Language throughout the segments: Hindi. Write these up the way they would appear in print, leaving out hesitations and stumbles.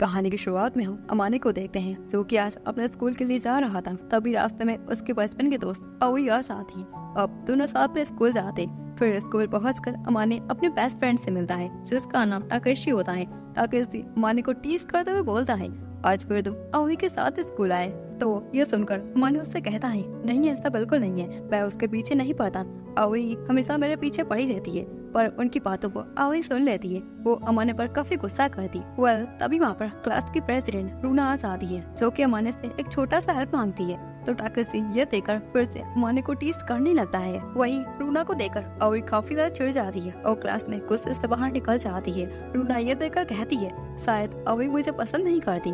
कहानी की शुरुआत में हम अमाने को देखते हैं जो कि आज अपने स्कूल के लिए जा रहा था। तभी रास्ते में उसके बचपन के दोस्त अवी और साथ ही अब दोनों साथ में स्कूल जाते। फिर स्कूल पहुंचकर अमाने अपने बेस्ट फ्रेंड से मिलता है जिसका नाम टाकेशी होता है। टाकेशी अमाने को टीज करते हुए बोलता है, आज फिर तुम अवी के साथ स्कूल आए। तो ये सुनकर अमाने उससे कहता है, नहीं ऐसा बिल्कुल नहीं है, मैं उसके पीछे नहीं पड़ता। अवी हमेशा मेरे पीछे पड़ी रहती है। पर उनकी बातों को अवी सुन लेती है। वो अमाने पर काफी गुस्सा करती। तभी वहाँ पर क्लास की प्रेसिडेंट रूना आ जाती है जो कि अमाने से एक छोटा सा हेल्प मांगती है। तो टाकेशी ये देखकर फिर से अमाने को टीज करने लगता है। वहीं रूना को देखकर अवी काफी ज्यादा चिढ़ जाती है और क्लास में गुस्से से बाहर निकल जाती है। रूना ये देखकर कहती है, शायद अवी मुझे पसंद नहीं करती।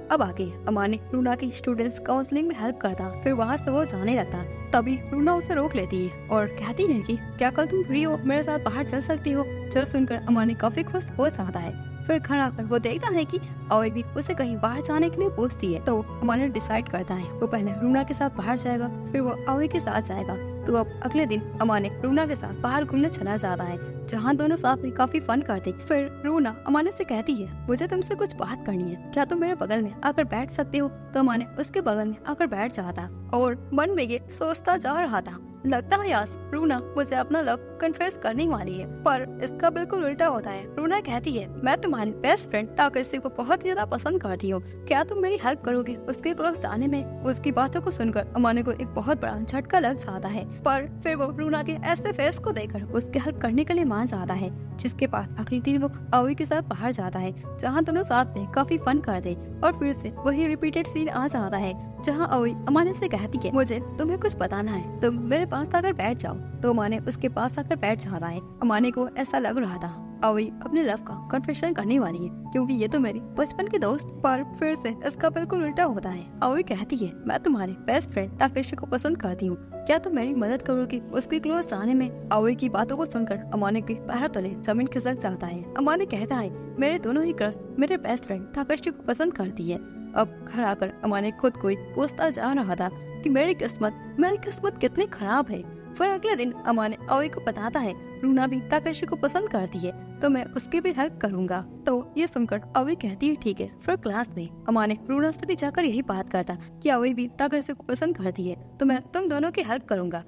अब आगे अमाने रूना की स्टूडेंट्स काउंसलिंग में हेल्प करता। फिर वहाँ से वो जाने लगता। तभी रूना उसे रोक लेती है और कहती है कि क्या कल तुम फ्री हो, मेरे साथ बाहर चल सकती हो। जो सुनकर अमाने काफी खुश हो जाता है। फिर घर आकर वो देखता है कि अवी भी उसे कहीं बाहर जाने के लिए पूछती है। तो अमाने डिसाइड करता है वो पहले रूना के साथ बाहर जाएगा, फिर वो अवी के साथ जाएगा। तो अब अगले दिन अमाने रूना के साथ बाहर घूमने चला जाता है जहाँ दोनों साथ में काफी फन करते। फिर रूना अमाने से कहती है, मुझे तुमसे कुछ बात करनी है, क्या तुम मेरे बगल में आकर बैठ सकते हो। तो अमाने उसके बगल में आकर बैठ जाता और मन में ये सोचता जा रहा था, लगता है आज रूना मुझे अपना लव कन्फेस करने वाली है। पर इसका बिल्कुल उल्टा होता है। रूना कहती है, मैं तुम्हारी बेस्ट फ्रेंड टाकेशी को बहुत ज्यादा पसंद करती हूँ, क्या तुम मेरी हेल्प करोगे उसके क्लोज जाने में। उसकी बातों को सुनकर अमाने को एक बहुत बड़ा झटका लग जाता है। पर फिर वो रूना के ऐसे फेस को देखकर उसकी हेल्प करने के लिए मान जाता है। जिसके बाद अगले दिन वो अवी के साथ बाहर जाता है जहाँ दोनों साथ में काफी फन करते। और फिर से वही रिपीटेड सीन आ जाता है जहाँ अवी अमाने से कहती है, मुझे तुम्हें कुछ बताना है, तुम मेरे पास आकर बैठ जाओ। तो अमाने उसके पास आकर बैठ जाता है। अमाने को ऐसा लग रहा था अवी अपने लव का कन्फेशन करने वाली है क्योंकि ये तो मेरी बचपन की दोस्त। पर फिर से इसका बिल्कुल उल्टा होता है। अवी कहती है, मैं तुम्हारे बेस्ट फ्रेंड टाकेशी को पसंद करती हूँ, क्या तुम मेरी मदद करोगी उसके क्लोज जाने में। अवी की बातों को सुनकर अमाने के पैरों तले जमीन खिसक जाता है। अमाने कहता है, मेरे दोनों ही क्रश मेरे बेस्ट फ्रेंड टाकेशी को पसंद करती है। अब घर आकर अमाने खुद को कोसता जा रहा था कि मेरी किस्मत कितनी खराब है। फिर अगले दिन अमाने अवी को बताता है, रूना भी टाकेशी को पसंद करती है तो मैं उसकी भी हेल्प करूंगा। तो ये सुनकर अवी कहती है, ठीक है। फिर क्लास में अमाने रूना से भी जाकर यही बात करता कि अवी भी टाकेशी को पसंद करती है तो मैं तुम दोनों की हेल्प करूंगा।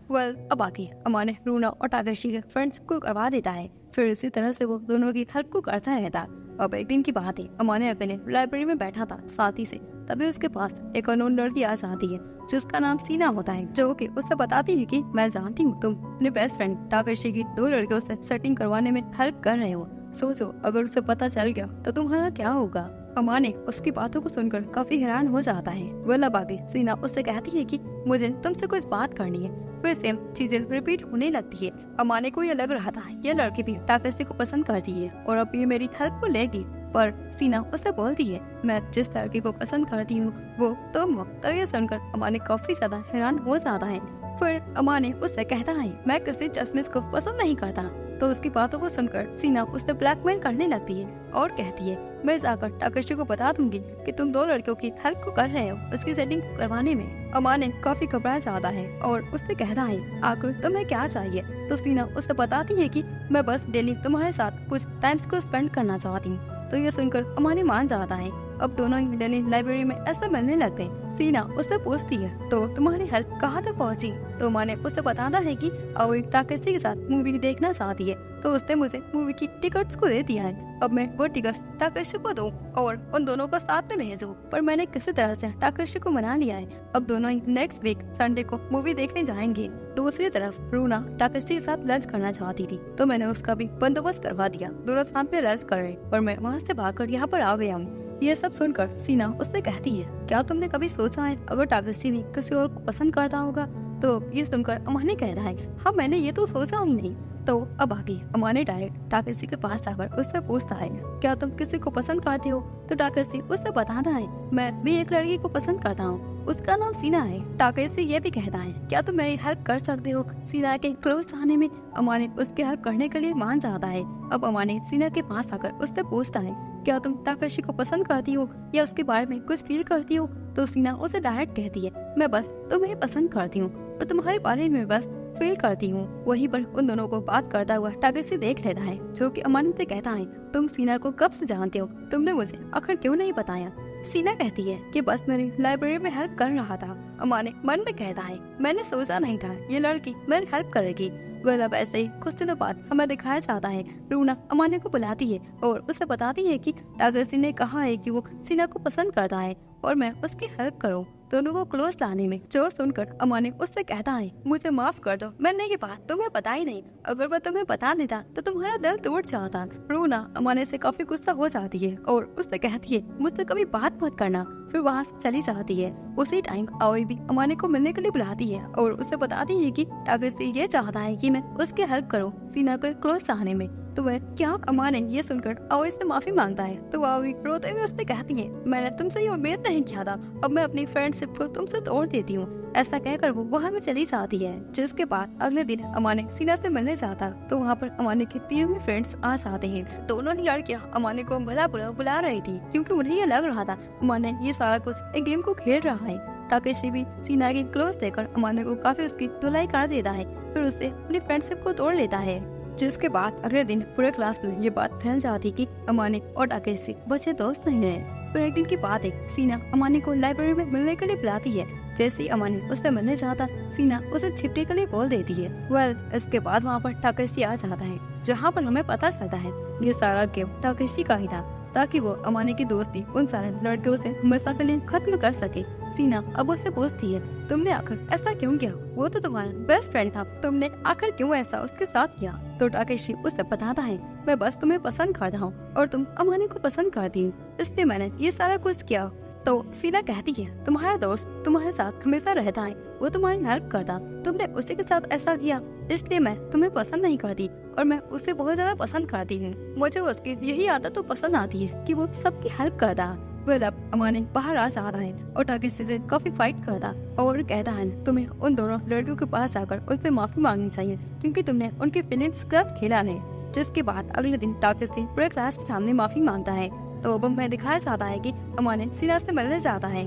अब आगे अमाने रूना और टाकेशी के फ्रेंड्स को करवा देता है। फिर इसी तरह से वो दोनों की हेल्प को करता रहता। अब एक दिन की बात है, अमाने अकेले लाइब्रेरी में बैठा था साथी से। तभी उसके पास एक अननोन लड़की आ जाती है जिसका नाम सीना होता है जो कि उससे बताती है कि मैं जानती हूँ तुम अपने बेस्ट फ्रेंड टाकेशी की 2 लड़कियों से सेटिंग करवाने में हेल्प कर रहे हो, सोचो अगर उसे पता चल गया तो तुम्हारा क्या होगा। अमाने उसकी बातों को सुनकर काफी हैरान हो जाता है। अब आगे सीना उससे कहती है कि मुझे तुमसे कुछ बात करनी है। फिर सेम चीजें रिपीट होने लगती है। अमाने को ये लग रहा था ये लड़की भी टाकेशी को पसंद करती है और अब ये मेरी हेल्प को लेगी। पर सीना उससे बोलती है, मैं जिस लड़की को पसंद करती हूँ वो तुम हो। तो ये सुनकर अमाने काफी ज्यादा हैरान हो जाता है। फिर अमाने उससे कहता है, मैं किसी चश्मिश को पसंद नहीं करता। तो उसकी बातों को सुनकर सीना उससे ब्लैकमेल करने लगती है और कहती है, मैं जाकर टाकेशी को बता दूंगी कि तुम 2 लड़कियों की हेल्प को कर रहे हो उसकी सेटिंग करवाने में। अमाने काफी घबरा जाता है और उससे कहता है, आखिर तुम्हें क्या चाहिए। तो सीना उससे बताती है कि मैं बस डेली तुम्हारे साथ कुछ टाइम्स को स्पेंड करना चाहती हूँ। तो ये सुनकर अमाने मान जाता है। अब दोनों ही डेली लाइब्रेरी में ऐसा मिलने लगते हैं। सीना उससे पूछती है, तो तुम्हारी हेल्प कहाँ तक पहुँची। तो अमाने उससे बताता है कि अवी टाकेशी के साथ मूवी देखना चाहती है तो उसने मुझे मूवी की टिकट्स को दे दिया है। अब मैं वो टिकट्स टाकेशी को दूं और उन दोनों को साथ में भेजूं। पर मैंने किसी तरह से टाकेशी को मना लिया है। अब दोनों ही नेक्स्ट वीक संडे को मूवी देखने जाएंगे। दूसरी तरफ रूना टाकेशी के साथ लंच करना चाहती थी तो मैंने उसका भी बंदोबस्त करवा दिया। दोनों साथ में लंच कर रहे और मैं वहाँ से भागकर यहाँ पर आ गया हूँ। ये सब सुनकर सीना उससे कहती है, क्या तुमने कभी सोचा है अगर टाकेशी भी किसी और को पसंद करता होगा। तो ये सुनकर अमाने कहता है, हाँ मैंने ये तो सोचा ही नहीं। तो अब आगे अमाने डायरेक्ट टाकेशी के पास आकर उससे पूछता है, क्या तुम किसी को पसंद करते हो। तो टाकेशी उससे बताता है, मैं भी एक लड़की को पसंद करता हूँ, उसका नाम सीना है। टाकेशी ये भी कहता है, क्या तुम मेरी हेल्प कर सकते हो सीना के क्लोज आने में। अमाने उसकी हेल्प करने के लिए मान जाता है। अब अमाने सीना के पास आकर उससे पूछता है, क्या तुम टाकेशी को पसंद करती हो या उसके बारे में कुछ फील करती हो। तो सीना उसे डायरेक्ट कहती है, मैं बस तुम्हें पसंद करती हूँ और तुम्हारे बारे में बस फील करती हूँ। वहीं पर उन दोनों को बात करता हुआ टाकेशी देख लेता है, जो कि अमाने से कहता है, तुम सीना को कब से जानते हो? तुमने मुझे आखिर क्यों नहीं बताया? सीना कहती है कि बस मेरी लाइब्रेरी में हेल्प कर रहा था। अमाने मन में कहता है, मैंने सोचा नहीं था ये लड़की मेरी हेल्प करेगी। वह अब ऐसे ही कुछ दिनों बाद हमें दिखाया जाता है, रूना अमाने को बुलाती है और उसे बताती है कि टाकेशी ने कहा है कि वो सीना को पसंद करता है और मैं उसकी हेल्प करूं दोनों को क्लोज लाने में। जो सुनकर अमाने उससे कहता है, मुझे माफ कर दो, मैंने ये बात तुम्हें पता ही नहीं। अगर वह तुम्हें बता देता तो तुम्हारा दिल टूट जाता। रूना अमाने से काफी गुस्सा हो जाती है और उससे कहती है, मुझसे कभी बात मत करना। फिर वहाँ से चली जाती है। उसी टाइम आओई भी अमाने को मिलने के लिए बुलाती है और उसे बताती है कि टाकेशी ये चाहता है कि मैं उसकी हेल्प करूं सीना को क्लोज लाने में। तो वह क्या? अमाने ये सुनकर आओई से माफी मांगता है तो आओई रोते हुए उससे कहती है, मैंने तुमसे ये उम्मीद नहीं किया था, अब मैं अपनी फ्रेंडशिप को तुमसे तोड़ देती हूँ। ऐसा कहकर वो वहाँ से चली जाती है। जिसके बाद अगले दिन अमाने सीना से मिलने जाता तो वहाँ पर अमाने के तीनों फ्रेंड्स आ जाते हैं। दोनों ही लड़कियाँ अमाने को भला बुरा बुला रही थी, क्योंकि उन्हें ये लग रहा था अमाने ये सारा कुछ एक गेम को खेल रहा है। टाकेशी भी सीना की क्लोज देकर अमाने को काफी उसकी धुलाई कर देता है, फिर उससे अपनी फ्रेंडशिप को तोड़ लेता है। जिसके बाद अगले दिन पूरे क्लास में ये बात फैल जाती कि अमाने और टाकेशी बच्चे दोस्त नहीं रहे। फिर एक दिन की बात है, सीना अमाने को लाइब्रेरी में मिलने के लिए बुलाती है। जैसे ही अमाने उससे मिलने जाता, सीना उसे छिपने के लिए बोल देती है। इसके बाद वहाँ पर टाकेशी आ जाता है, जहाँ पर हमें पता चलता है ये सारा गेम टाकेशी का ही था, ताकि वो अमाने की दोस्ती उन सारे लड़कियों से हमेशा के लिए खत्म कर सके। सीना अब उससे पूछती है, तुमने आखिर ऐसा क्यों किया? वो तो तुम्हारा बेस्ट फ्रेंड था, तुमने आखिर क्यों ऐसा उसके साथ किया? तो टाकेशी उससे बताता है, मैं बस तुम्हें पसंद करता हूँ और तुम अमाने को पसंद करती हो, इसलिए मैंने ये सारा कुछ किया। तो सीना कहती है, तुम्हारा दोस्त तुम्हारे साथ हमेशा रहता है, वो तुम्हारी हेल्प करता, तुमने उसी के साथ ऐसा किया, इसलिए मैं तुम्हें पसंद नहीं करती और मैं उसे बहुत ज्यादा पसंद करती हूँ। मुझे उसकी यही आदत तो पसंद आती है कि वो सबकी हेल्प करता है। अब अमाने बाहर आ जाता है और टाकेशी से काफी फाइट करता और कहता है, तुम्हें उन दोनों लड़कियों के पास जाकर उनसे माफी मांगनी चाहिए, क्योंकि तुमने उनकी फीलिंग्स के साथ खेला है। जिसके बाद अगले दिन टाकेशी पूरे क्लास के सामने माफी मांगता है। तो अब हमें दिखाया जाता है कि अमाने सीना से मिलने जाता है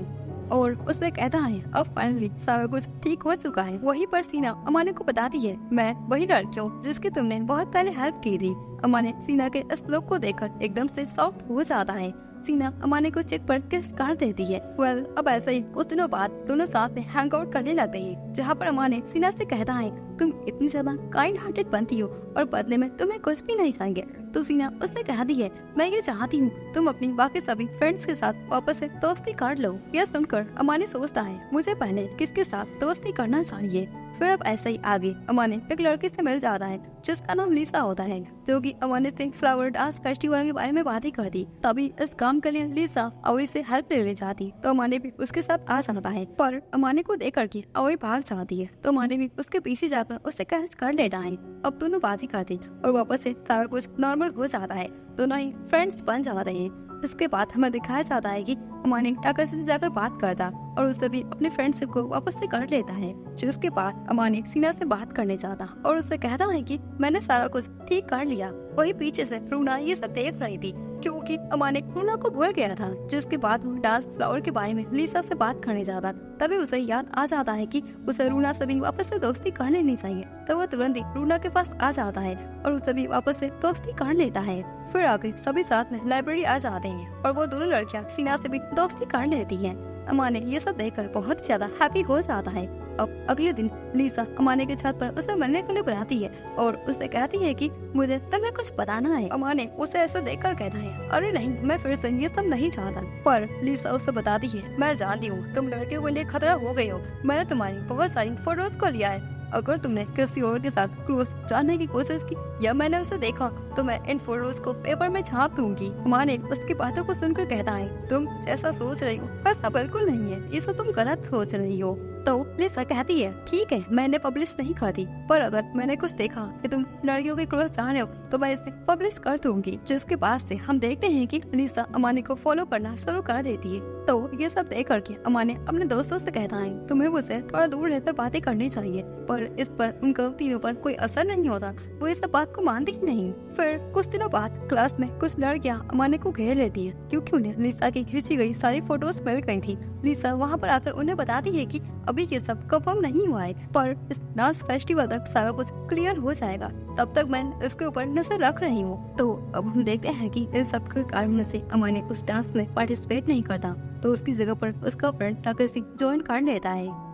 और उससे कहता है, अब फाइनली सारा कुछ ठीक हो चुका है। वहीं पर सीना अमाने को बताती है, मैं वही लड़की हूँ जिसकी तुमने बहुत पहले हेल्प की थी। अमाने सीना के इस लुक को देखकर एकदम से शॉक्ड हो जाता है। सीना अमाने को चेक पर किस कर देती है। अब ऐसे ही कुछ दिनों बाद दोनों साथ में हैंग आउट करने लगते हैं, जहाँ पर अमाने सीना से कहता है, तुम इतनी ज्यादा काइंड हार्टेड बनती हो और बदले में तुम्हें कुछ भी नहीं चाहिए। तो सीना उससे कहती है, मैं ये चाहती हूँ तुम अपनी बाकी सभी फ्रेंड्स के साथ वापस से दोस्ती कर लो। यह सुनकर अमाने सोचता है, मुझे पहले किसके साथ दोस्ती करना चाहिए। फिर अब ऐसे ही आगे अमाने एक लड़के से मिल जाता है जिसका नाम लिसा होता है, जो कि अमाने से फ्लावर डांस फेस्टिवल के बारे में बातें करती। तभी इस काम के लिए लिसा अवई से हेल्प लेने जाती, तो अमाने भी उसके साथ आ जाता है, पर अमाने को देख करके अवई भाग जाती है। तो अमाने भी उसके पीछे जाकर उससे कहस कर लेता है। अब दोनों बातें करते और वापस से सारा कुछ नॉर्मल हो जाता है, दोनों ही फ्रेंड्स बन जाते हैं। इसके बाद हमें दिखाया जाता है कि अमाने टाकेशी से जाकर बात करता और उससे भी अपने फ्रेंडशिप को वापस से कर लेता है। जिसके बाद अमाने सीना से बात करने जाता और उससे कहता है कि मैंने सारा कुछ ठीक कर लिया। वही पीछे से रूना ये सब देख रही थी, क्योंकि अमाने रूना को भूल गया था। जिसके बाद वो डांस फ्लावर के बारे में लिसा से बात करने जाता, तभी उसे याद आ जाता है कि उसे रूना से भी वापस से दोस्ती कर लेनी चाहिए। तो वो तुरंत ही रूना के पास आ जाता है और उसे भी वापस से दोस्ती कर लेता है। फिर आगे सभी साथ में लाइब्रेरी आ जाते हैं और वो दोनों लड़कियां सीना से भी दोस्ती कर लेती हैं। अमाने ये सब देखकर बहुत ज्यादा हैप्पी हो जाता है। अब अगले दिन लिसा अमाने के छत पर उसे मिलने के लिए बुलाती है और उसे कहती है कि मुझे तुम्हें कुछ बताना है। अमाने उसे ऐसा देखकर कहता है, अरे नहीं, मैं फिर से ये सब नहीं चाहता। पर लिसा उसे बताती है, मैं जानती हूँ तुम लड़कियों के लिए खतरा हो गई हो, मैंने तुम्हारी बहुत सारी फोटोज को लिया है। अगर तुमने किसी और के साथ क्लोज जानने की कोशिश की या मैंने उसे देखा तो मैं इन फोटोज को पेपर में छाप दूंगी। अमाने उसकी बातों को सुनकर कहता है, तुम जैसा सोच रही हो वैसा बिल्कुल नहीं है, ये सब तुम गलत सोच रही हो। तो लिसा कहती है, ठीक है, मैंने पब्लिश नहीं करती, पर अगर मैंने कुछ देखा कि तुम लड़कियों के क्लोज जा रहे हो तो मैं इसे पब्लिश कर दूंगी। जिसके बाद से हम देखते हैं कि लिसा अमाने को फॉलो करना शुरू कर देती है। तो ये सब देख करके अमाने अपने दोस्तों से कहता है, तुम्हें मुझसे थोड़ा दूर रहकर बातें करनी चाहिए। पर इस पर उनका तीनों पर कोई असर नहीं होता, वो इस बात को मानती ही नहीं। फिर फिर कुछ दिनों बाद क्लास में कुछ लड़कियां अमाने को घेर लेती है क्योंकि उन्हें लिसा की खींची गई सारी फोटोज मिल गई थी। लिसा वहां पर आकर उन्हें बताती है कि अभी ये सब कंफर्म नहीं हुआ है, पर इस डांस फेस्टिवल तक सारा कुछ क्लियर हो जाएगा, तब तक मैं इसके ऊपर नजर रख रही हूँ। तो अब हम देखते हैं कि इन सब के कारण से अमाने उस डांस में पार्टिसिपेट नहीं करता, तो उसकी जगह पर उसका फ्रेंड टाकेशी ज्वाइन कर लेता है।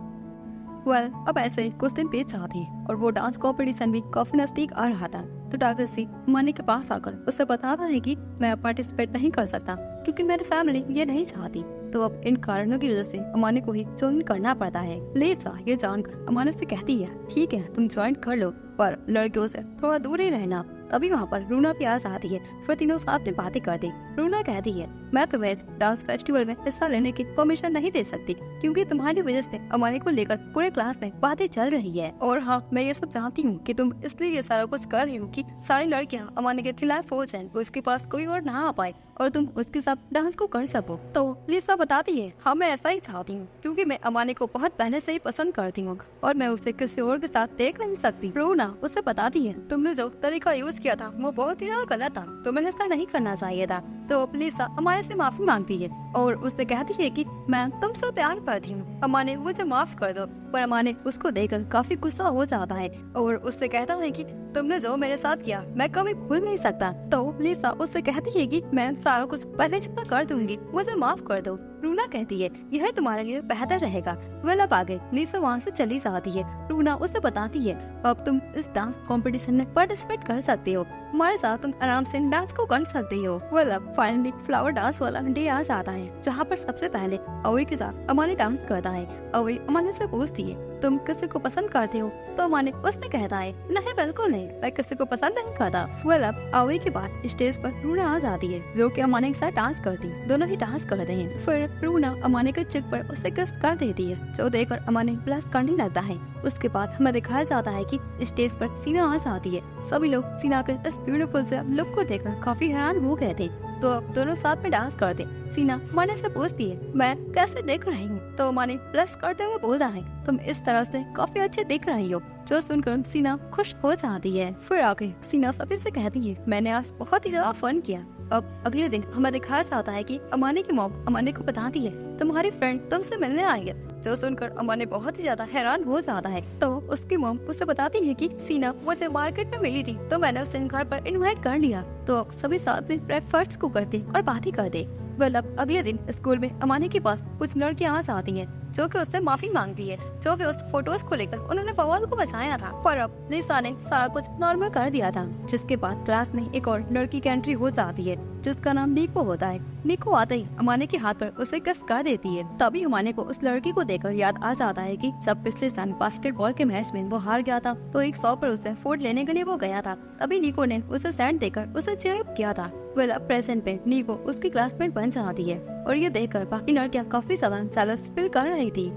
अब ऐसे कुछ दिन बीत जाते हैं और वो डांस कॉम्पिटिशन भी काफी नजदीक आ रहा था। तो टाकेशी अमाने के पास आकर उससे बताता है कि मैं पार्टिसिपेट नहीं कर सकता क्योंकि मेरी फैमिली ये नहीं चाहती। तो अब इन कारणों की वजह से अमाने को ही ज्वाइन करना पड़ता है। लिसा ये जानकर अमाने से कहती है, ठीक है तुम ज्वाइन कर लो, पर लड़कियों से थोड़ा दूर ही रहना। तभी वहाँ पर रूना भी आ जाती है। फिर तीनों साथ में बातें करते। रूना कहती है, मैं तुम्हें इस डांस फेस्टिवल में हिस्सा लेने की परमिशन नहीं दे सकती क्योंकि तुम्हारी वजह से अमाने को लेकर पूरे क्लास में बातें चल रही है। और हाँ, मैं ये सब जानती हूँ कि तुम इसलिए ये सारा कुछ कर रही हो कि सारी लड़कियाँ अमाने के खिलाफ हो जाएं, उसके पास कोई और ना आ पाए और तुम उसके साथ डांस को कर सको। तो लिसा बताती है, हाँ मैं ऐसा ही चाहती हूँ क्योंकि मैं अमाने को बहुत पहले से ही पसंद करती हूँ और मैं उसे किसी और के साथ देख नहीं सकती। रूना उसे बताती है, तुमने जो तरीका यूज किया था वो बहुत ही ज्यादा गलत था, तुम्हें ऐसा नहीं करना चाहिए था। तो लिसा अमाने से माफी मांगती है और उससे कहती है कि मैं तुमसे प्यार करती हूँ, अमाने मुझे माफ कर दो। पर अमाने उसको देखकर काफी गुस्सा हो जाता है और उससे कहता है कि तुमने जो मेरे साथ किया मैं कभी भूल नहीं सकता। तो लिसा उससे कहती है कि मैं सारा कुछ पहले से कर दूंगी, मुझे माफ कर दो। रूना कहती है, यह तुम्हारे लिए बेहतर रहेगा। अब आगे लिसा वहाँ से चली जाती है। रूना उसे बताती है, अब तुम इस डांस कंपटीशन में पार्टिसिपेट कर सकते हो, हमारे साथ तुम आराम से डांस को कर सकते हो। अब फाइनली फ्लावर डांस वाला डे आ जाता है जहाँ पर सबसे पहले अवी के साथ अमाने डांस करता है। अवी अमाने से पूछती है, तुम किसी को पसंद करते हो? तो अमाने उसने कहता है, नहीं बिल्कुल नहीं, मैं किसी को पसंद नहीं करता। अब अवी के बाद स्टेज पर रूना आ जाती है जो कि अमाने के साथ डांस करती है। दोनों ही डांस करते हैं। फिर रूना अमाने के चिक पर उसे किस कर देती है जो देखकर अमाने ब्लश करने लगता है। उसके बाद हमें दिखाया जाता है कि स्टेज पर सीना आ जाती है। सभी लोग सीना के इस ब्यूटीफुल से लुक को देखकर काफी हैरान हो गए थे। तो अब दोनों साथ में डांस करते। सीना माने से पूछती है, मैं कैसे देख रही हूँ? तो माने ब्लश करते हुए बोलता है, तुम इस तरह से काफी अच्छे दिख रही हो, जो सुनकर सीना खुश हो जाती है। फिर आगे सीना सभी से कहती है, मैंने आज बहुत ही ज्यादा फन किया। अब अगले दिन हमें दिखाया जाता है कि अमाने की मॉम अमाने को बताती है, तुम्हारी फ्रेंड तुमसे मिलने आई है, जो सुनकर अमाने बहुत ही ज्यादा हैरान हो जाता है। तो उसकी मॉम उसे बताती है कि सीना मुझे मार्केट में मिली थी तो मैंने उसे घर पर इनवाइट कर लिया। तो सभी साथ में ब्रेकफास्ट को करते और बातें करते। अब अगले दिन स्कूल में अमाने के पास कुछ लड़कियां आ जाती हैं जो कि उससे माफी मांगती है, जो कि उस फोटोज को लेकर उन्होंने बवाल को बचाया था। पर अब लिसा ने सारा कुछ नॉर्मल कर दिया था। जिसके बाद क्लास में एक और लड़की की एंट्री हो जाती है जिसका नाम निको होता है। निको आते ही अमाने के हाथ पर उसे किस कर देती है। तभी अमाने को उस लड़की को देखकर याद आ जाता है कि जब पिछले साल बास्केटबॉल के मैच में वो हार गया था तो एक शॉप पर उसे फूड लेने के लिए वो गया था। तभी निको ने उसे सेंड देकर उसे चीयर अप किया था। अब प्रेजेंट में निको उसकी क्लासमेट बन जाती है और ये देखकर बाकी लड़कियां काफी ज्यादा जेलस फील कर रही थी।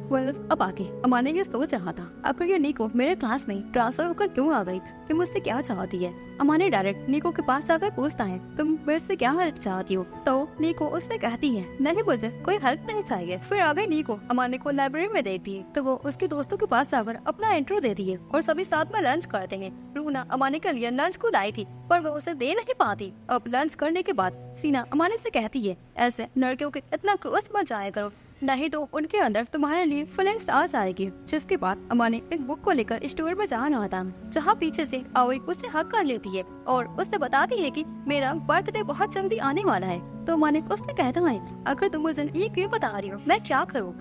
अब आगे अमाने ये सोच रहा था, आखिर ये निको मेरे क्लास में ट्रांसफर होकर क्यों आ गई, कि मुझसे क्या चाहती है। अमाने डायरेक्ट निको के पास जाकर पूछता है, तुम मेरे से क्या हेल्प चाहती हो? तो निको उससे कहती है, नहीं मुझे कोई हेल्प नहीं चाहिए। फिर आगे निको अमाने को लाइब्रेरी में देखती है तो वो उसके दोस्तों के पास जाकर अपना इंट्रो देती है और सभी साथ में लंच करते हैं। रूना अमाने के लिए लंच को लाई थी पर वो उसे दे नहीं पाती। अब लंच करने के बाद सीना अमाने से कहती है, ऐसे लड़कियों के इतना क्लोज मत जाया करो, नहीं तो उनके अंदर तुम्हारे लिए फीलिंग्स आ जाएगी। जिसके बाद अमाने एक बुक को लेकर स्टोर में जा रहा था जहाँ पीछे से अवी उसे हक कर लेती है और उससे बताती है कि मेरा बर्थडे बहुत जल्दी आने वाला है। तो अमाने उससे कहता है, अगर तुम मुझे ये क्यों बता रही हो, मैं क्या करूँ?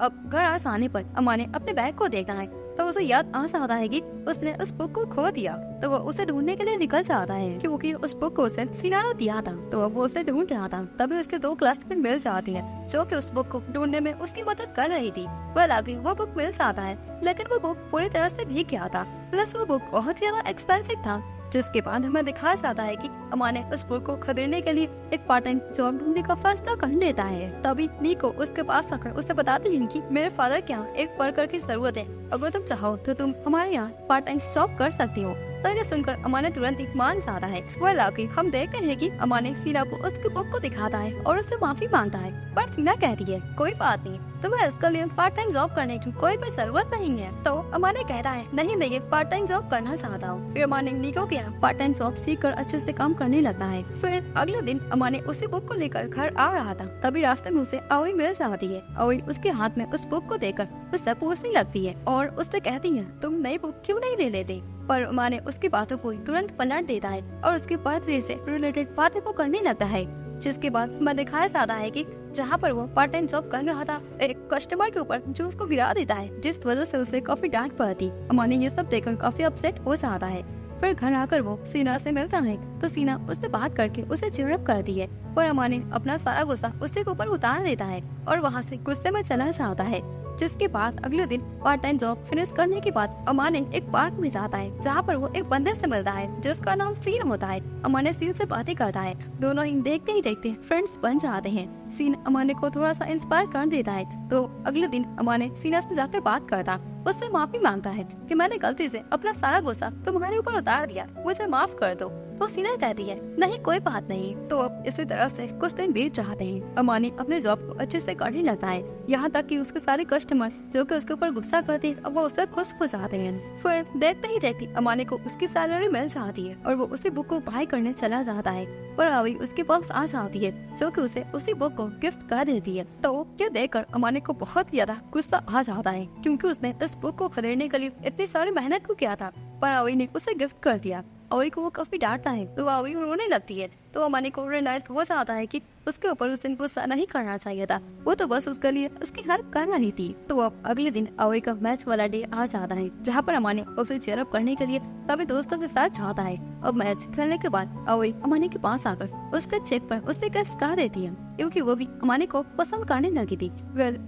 अब घर आने पर अमाने अपने बैग को देखता है तो उसे याद आ जाता है कि उसने उस बुक को खो दिया। तो वो उसे ढूंढने के लिए निकल जाता है क्योंकि उस बुक को उसे सीना ने दिया था। तो वो उसे ढूंढ रहा था। तभी उसके दो क्लासमेट मिल जाती हैं जो कि उस बुक को ढूंढने में उसकी मदद कर रही थी। आगे वो बुक मिल जाता है लेकिन वो बुक पूरी तरह से भीग गया था, प्लस वो बुक बहुत ज्यादा एक्सपेंसिव था। जिसके बाद हमें दिखाया जाता है कि अमाने उस बुक को खरीदने के लिए एक पार्ट टाइम जॉब ढूंढने का फैसला कर लेता है। तभी निको उसके पास आकर उसे बताती है कि मेरे फादर के यहाँ एक वर्कर की जरूरत है, अगर तुम चाहो तो तुम हमारे यहाँ पार्ट टाइम जॉब कर सकती हो। तो ये सुनकर अमाने तुरंत ही मान जाता है। वह आके हम देखते हैं कि अमाने सीना को उसकी बुक को दिखाता है और उससे माफी मांगता है, पर सीना कहती है कोई बात नहीं, तुम्हें इसके लिए पार्ट टाइम जॉब करने की कोई भी जरूरत नहीं है। तो अमाने कहता है नहीं, मैं ये पार्ट टाइम जॉब करना चाहता हूँ। फिर अमाने निको के यहाँ पार्ट टाइम जॉब सीख कर अच्छे से काम करने लगता है। फिर अगले दिन अमाने उसी बुक को लेकर घर आ रहा था, तभी रास्ते में उसे आवी मिल जाती है। आवी उसके हाथ में उस बुक को देकर उससे पूछने लगती है और उससे कहती है तुम नई बुक क्यों नहीं ले लेते, पर अमाने उसकी बातों को तुरंत पलट देता है और उसके बर्थडे से रिलेटेड बातें को करने लगता है। जिसके बाद हमें दिखाया जाता है कि जहाँ पर वो पार्ट टाइम जॉब कर रहा था, एक कस्टमर के ऊपर जूस को गिरा देता है, जिस वजह से उसे काफी डांट पड़ती। अमाने ये सब देखकर काफी अपसेट हो जाता है। फिर घर आकर वो सीना से मिलता है तो सीना उससे बात करके उसे चिढ़प करती है, पर अमाने अपना सारा गुस्सा उसके ऊपर उतार देता है और वहाँ से गुस्से में चला जाता है। जिसके बाद अगले दिन पार्ट टाइम जॉब फिनिश करने के बाद अमाने एक पार्क में जाता है, जहाँ पर वो एक बंदे से मिलता है जिसका नाम सीन होता है। अमाने सीन से बातें करता है, दोनों ही देखते ही देखते फ्रेंड्स बन जाते हैं। सीन अमाने को थोड़ा सा इंस्पायर कर देता है, तो अगले दिन अमाने सीना से जाकर बात करता, उससे माफी मांगता है कि मैंने गलती से अपना सारा गुस्सा तुम्हारे ऊपर उतार दिया, मुझे माफ कर दो। तो सीना कहती है नहीं कोई बात नहीं। तो अब इसी तरह से कुछ दिन बीत जाते हैं। अमाने अपने जॉब को अच्छे से करने लगता है, यहाँ तक कि उसके सारे कस्टमर जो कि उसके ऊपर गुस्सा करते हैं अब वो उससे खुश हो जाते हैं। फिर देखते ही देखते अमाने को उसकी सैलरी मिल जाती है और वो उसी बुक को बाय करने चला जाता है, पर आवी उसके पास आ जाती है जो कि उसे उसी बुक को गिफ्ट कर देती है। तो ये देखकर अमाने को बहुत ज्यादा गुस्सा आ जाता है, क्योंकि उसने इस बुक को खरीदने के लिए इतनी सारी मेहनत क्यों किया था, पर आवी ने उसे गिफ्ट कर दिया। आवी को वो काफी डांटता है तो आवी रोने लगती है। तो अमाने को रियलाइज हो जाता है कि उसके ऊपर उस दिन गुस्सा नहीं करना चाहिए था, वो तो बस उसके लिए उसकी हेल्प कर रही थी। तो अब अगले दिन आवी का मैच वाला डे आ जाता है, जहाँ पर अमाने उसे चेयर अप करने के लिए सभी दोस्तों के साथ जाता है। अब मैच खेलने के बाद आवी अमाने के पास आकर उसके चेक पर उससे किस कर देती है, क्योंकि वो भी अमाने को पसंद करने लगी थी।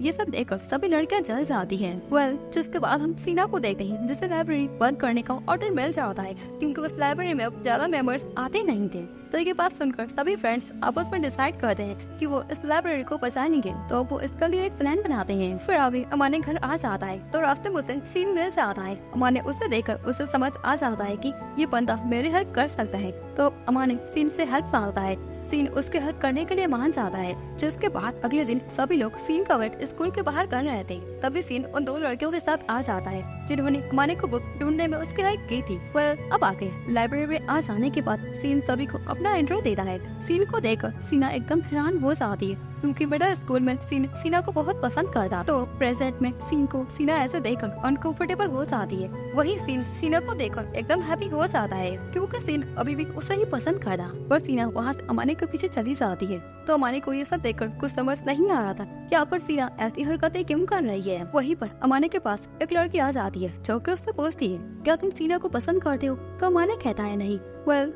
ये सब देखकर सभी लड़कियां जल जाती हैं। जिसके बाद हम सीना को देखते हैं, जिसे लाइब्रेरी बंद करने का ऑर्डर मिल जाता है, क्योंकि उस लाइब्रेरी में अब ज्यादा मेंबर्स आते नहीं थे। तो ये बात सुनकर सभी फ्रेंड्स आपस में डिसाइड करते हैं कि वो इस लाइब्रेरी को बचाएंगे, तो वो इसके लिए एक प्लान बनाते हैं। फिर आगे अमाने घर आ जाता है तो रास्ते में उसे सीन मिल जाता है। अमाने उसे देखकर उसे समझ आ जाता है कि ये बंदा मेरी हेल्प कर सकता है, तो अमाने सीन से हेल्प मांगता है। सीन उसके हेल्प करने के लिए मान जाता है। जिसके बाद अगले दिन सभी लोग सीन का वेट स्कूल के बाहर कर रहे थे, तभी सीन उन दो लड़कियों के साथ आ जाता है जिन्होंने अमाने को बुक ढूंढने में उसकी हेल्प की थी। अब आगे लाइब्रेरी में आ जाने के बाद सीन सभी को अपना इंट्रो देता है। सीन को देखकर सीना एकदम हैरान हो जाती है, क्योंकि मिडिल स्कूल में सीना को बहुत पसंद करता, तो प्रेजेंट में सीन को सीना ऐसे देखकर अनकंफर्टेबल हो जाती है। वही सीन सीना को देखकर एकदम हैप्पी हो जाता है, क्योंकि सीन अभी भी उसे ही पसंद करता। पर सीना वहाँ से अमाने के पीछे चली जाती है। तो अमाने को ये सब देखकर कुछ समझ नहीं आ रहा था कि आखिर सीना ऐसी हरकतें क्यों कर रही है। वहीं पर अमाने के पास एक लड़की आ जाती है जो कि उससे पूछती है क्या तुम सीना को पसंद करते हो, तो अमाने कहता है नहीं।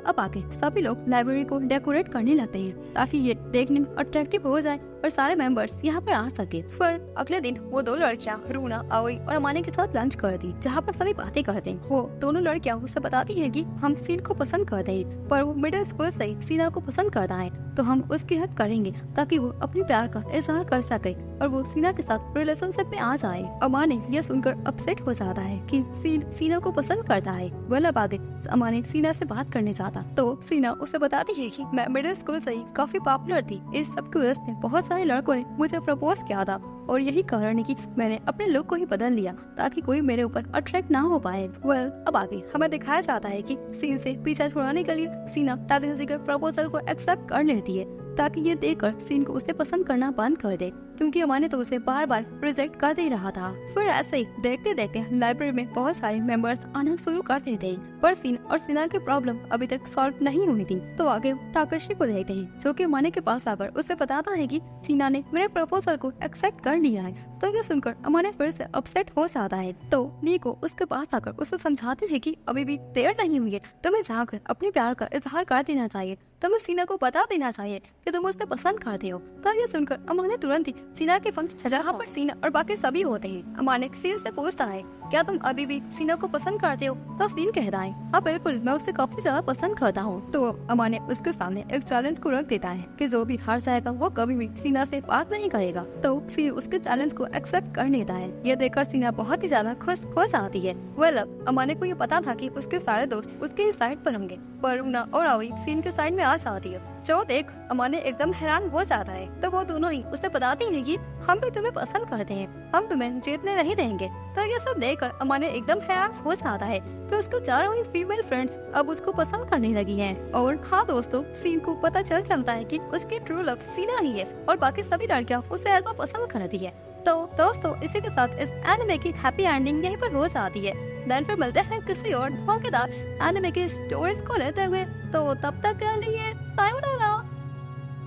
अब आके सभी लोग लाइब्रेरी को डेकोरेट करने लगते हैं ताकि ये देखने में अट्रैक्टिव हो जाए और सारे मेंबर्स यहाँ पर आ सके। फिर अगले दिन वो दो लड़कियाँ रूना, आवी और अमाने के साथ लंच करती, जहाँ पर सभी बातें करते हैं। वो दोनों लड़कियाँ उससे बताती हैं कि हम सीन को पसंद करते हैं, पर वो मिडिल स्कूल से ही सीना को पसंद करता है, तो हम उसकी हेल्प करेंगे ताकि वो अपने प्यार का इजहार कर सके और वो सीना के साथ रिलेशनशिप में आ जाए। अमाने ये सुनकर अपसेट हो जाता है कि सीन सीना को पसंद करता है। अब आगे अमाने सीना से बात करने जाता तो सीना उसे बताती है कि मैं मिडिल स्कूल से ही काफी पॉपुलर थी, इस सब की वजह से बहुत सारे लड़कों ने मुझे प्रपोज किया था और यही कारण है कि मैंने अपने लुक को ही बदल लिया ताकि कोई मेरे ऊपर अट्रैक्ट ना हो पाए। अब आगे हमें दिखाया जाता है कि सीन से पीछा छुड़ाने के लिए सीना ताकि के प्रपोजल को एक्सेप्ट कर लेती है, ताकि ये देखकर सीन को उसे पसंद करना बंद कर दे, क्योंकि अमाने तो उसे बार बार रिजेक्ट कर दे रहा था। फिर ऐसे ही देखते देखते लाइब्रेरी में बहुत सारे मेंबर्स आना शुरू कर देते हैं, पर सीन और सीना की प्रॉब्लम अभी तक सॉल्व नहीं हुई थी। तो आगे ताकशी को देखते हैं जो कि अमाने के पास आकर उसे बताता है कि सीना ने मेरे प्रपोजल को एक्सेप्ट कर लिया है। तो ये सुनकर अमाने फिर से अपसेट हो जाता है। तो नीको उसके पास आकर उसे समझाते हैं कि अभी भी देर नहीं हुई है, तुम्हें जाकर अपने प्यार का इजहार कर देना चाहिए। तुम्हें सीना को बता देना चाहिए कि तुम उसे पसंद करते हो। तो ये सुनकर अमाने तुरंत ही सीना के फ्रंट जहाँ पर सीना और बाकी सभी होते हैं, अमाने सीन से पूछता है, क्या तुम अभी भी सीना को पसंद करते हो? तो सीन कहता है, हाँ बिल्कुल, मैं उसे काफी ज्यादा पसंद करता हूँ। तो अमाने उसके सामने एक चैलेंज को रख देता है कि जो भी हार जाएगा वो कभी भी सीना से बात नहीं करेगा। तो सीन उसके चैलेंज को एक्सेप्ट कर लेता है। ये देखकर सीना बहुत ही ज्यादा खुश आती है। अब अमाने को ये पता था कि उसके सारे दोस्त उसके ही साइड पर होंगे, पर रूना और आवी सीन के साइड में आ जाती है। जो देख अमाने एकदम हैरान हो जाता है। तो वो दोनों ही उसे बताती हैं कि हम भी तुम्हें पसंद करते हैं, हम तुम्हें जीतने नहीं देंगे। तो ये सब देखकर अमाने एकदम हैरान हो जाता है कि उसको चारों ही फीमेल फ्रेंड्स अब उसको पसंद करने लगी हैं। और हाँ दोस्तों, सीन को पता चलता है कि उसकी ट्रू लव सीना ही है और बाकी सभी लड़कियां उसे ऐसा पसंद करती है। तो दोस्तों, इसी के साथ इस एनिमे की हैप्पी एंडिंग यहीं पर हो जाती है। देन फिर मिलते हैं किसी और धमाकेदार एनिमे की स्टोरीज को लेते हुए। तो तब तक के लिए सायोनारा।